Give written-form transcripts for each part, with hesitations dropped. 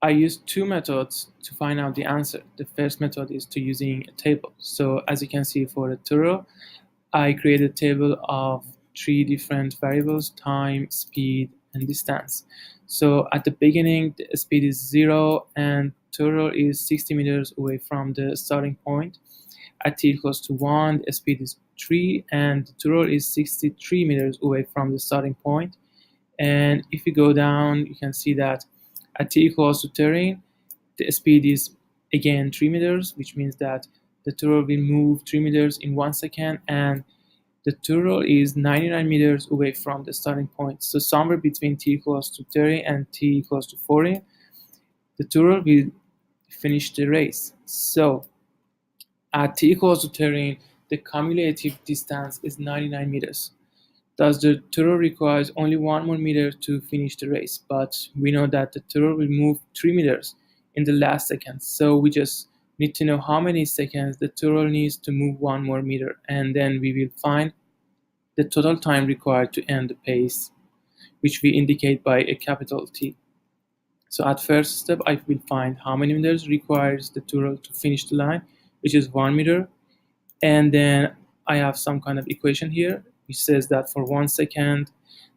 I used two methods to find out the answer. The first method is to using a table. So as you can see for the tutorial, I created a table of three different variables: time, speed, and distance. So at the beginning, the speed is 0 and tutorial is 60 meters away from the starting point. At t equals to 1, the speed is 3 and the tutorial is 63 meters away from the starting point. And if you go down, you can see that at t equals to 13, the speed is again 3 meters, which means that the turtle will move 3 meters in 1 second, and the turtle is 99 meters away from the starting point. So somewhere between t equals to 30 and t equals to 40, the turtle will finish the race. So at t equals to 30, the cumulative distance is 99 meters. Thus, the turtle requires only 1 more meter to finish the race, but we know that the turtle will move 3 meters in the last second. So we just need to know how many seconds the turtle needs to move 1 more meter, and then we will find the total time required to end the pace, which we indicate by a capital T. So at first step, I will find how many meters requires the turtle to finish the line, which is 1 meter, and then I have some kind of equation here which says that for 1 second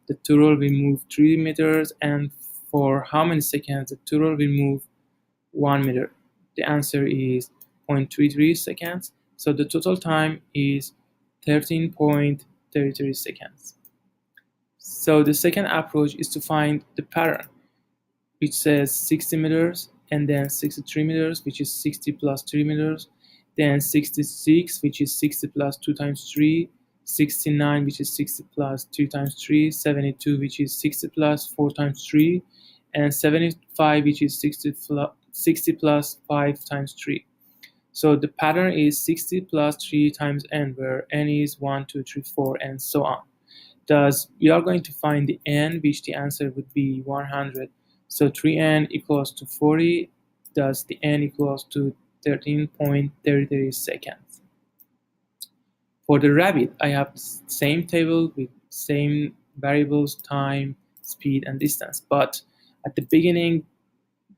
the turtle will move 3 meters, and for how many seconds the turtle will move 1 meter. The answer is 0.33 seconds. So the total time is 13.33 seconds. So the second approach is to find the pattern, which says 60 meters and then 63 meters, which is 60 plus 3 meters, then 66, which is 60 plus 2 times 3, 69, which is 60 plus 3 times 3, 72, which is 60 plus 4 times 3, and 75, which is 60 plus 5 times 3. So the pattern is 60 plus 3 times n, where n is 1, 2, 3, 4, and so on. Thus, we are going to find the n, which the answer would be 100. So 3n equals to 40, thus the n equals to 13.33 seconds. For the rabbit, I have the same table with same variables, time, speed, and distance. But at the beginning,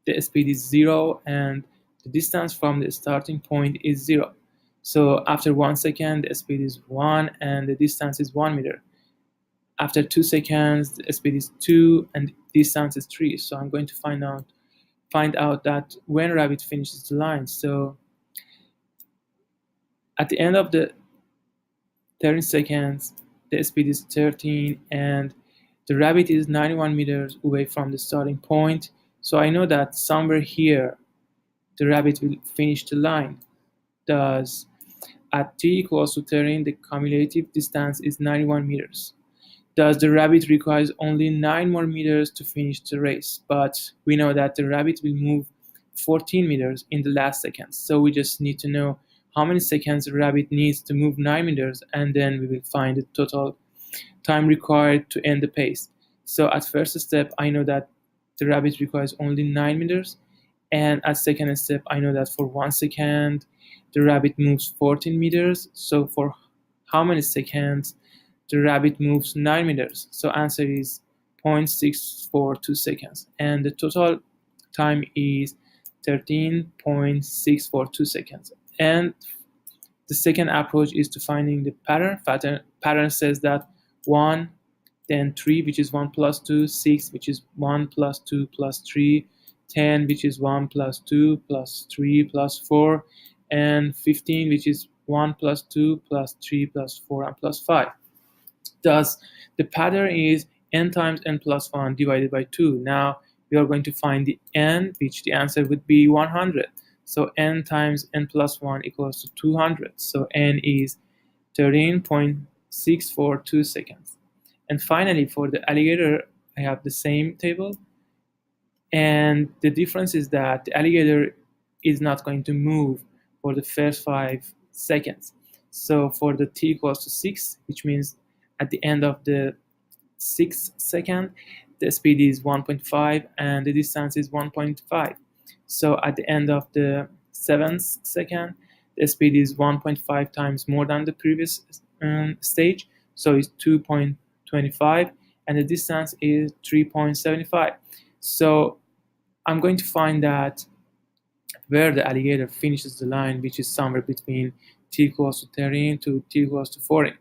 the speed is 0 and the distance from the starting point is 0. So after 1 second, the speed is 1 and the distance is 1 meter. After 2 seconds, the speed is 2 and the distance is 3. So I'm going to find out that when rabbit finishes the line. So at the end of the 30 seconds, the speed is 13 and the rabbit is 91 meters away from the starting point. So I know that somewhere here the rabbit will finish the line. Thus, at t equals to 13, the cumulative distance is 91 meters. Thus, the rabbit requires only 9 more meters to finish the race, but we know that the rabbit will move 14 meters in the last seconds. So we just need to know how many seconds the rabbit needs to move 9 meters, and then we will find the total time required to end the pace. So at first step, I know that the rabbit requires only 9 meters, and at second step, I know that for 1 second, the rabbit moves 14 meters. So for how many seconds the rabbit moves 9 meters? So answer is 0.642 seconds, and the total time is 13.642 seconds. And the second approach is to finding the pattern. Pattern says that 1, then 3, which is 1 plus 2, 6, which is 1 plus 2 plus 3, 10, which is 1 plus 2 plus 3 plus 4, and 15, which is 1 plus 2 plus 3 plus 4 and plus 5. Thus, the pattern is n times n plus 1 divided by 2. Now, we are going to find the n, which the answer would be 100. So n times n plus 1 equals to 200. So n is 13.642 seconds. And finally, for the alligator, I have the same table. And the difference is that the alligator is not going to move for the first 5 seconds. So for the t equals to 6, which means at the end of the 6th second, the speed is 1.5 and the distance is 1.5. So at the end of the 7th second, the speed is 1.5 times more than the previous stage. So it's 2.25 and the distance is 3.75. So I'm going to find that where the alligator finishes the line, which is somewhere between t equals to 13 to t equals to 40,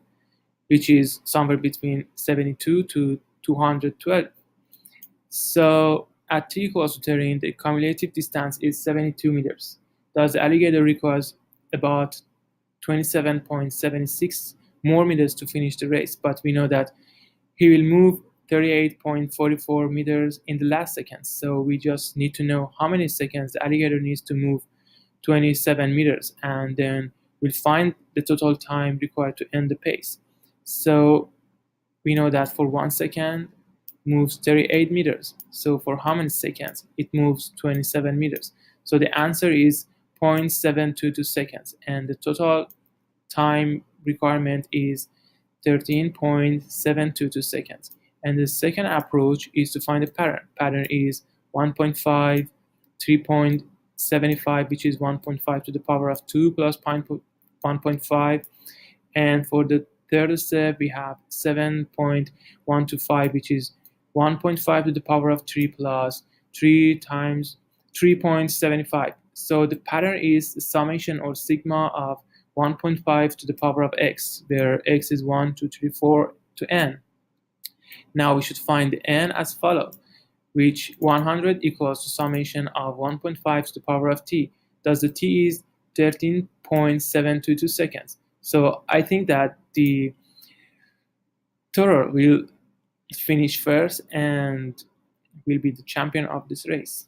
which is somewhere between 72 to 212. So at t equals to 13, the cumulative distance is 72 meters. Thus, the alligator requires about 27.76 more meters to finish the race, but we know that he will move 38.44 meters in the last seconds. So we just need to know how many seconds the alligator needs to move 27 meters, and then we'll find the total time required to end the pace. So we know that for 1 second moves 38 meters. So for how many seconds? It moves 27 meters. So the answer is 0.722 seconds, and the total time requirement is 13.722 seconds. And the second approach is to find a pattern. Pattern is 1.5, 3.75, which is 1.5 to the power of 2 plus 1.5. And for the third step, we have 7.125, which is 1.5 to the power of 3 plus 3 times 3.75. So the pattern is the summation or sigma of 1.5 to the power of x, where x is 1, 2, 3, 4 to n. Now we should find the n as follows, which 100 equals to summation of 1.5 to the power of t. Thus the t is 13.722 seconds. So I think that the Toro will finish first and will be the champion of this race.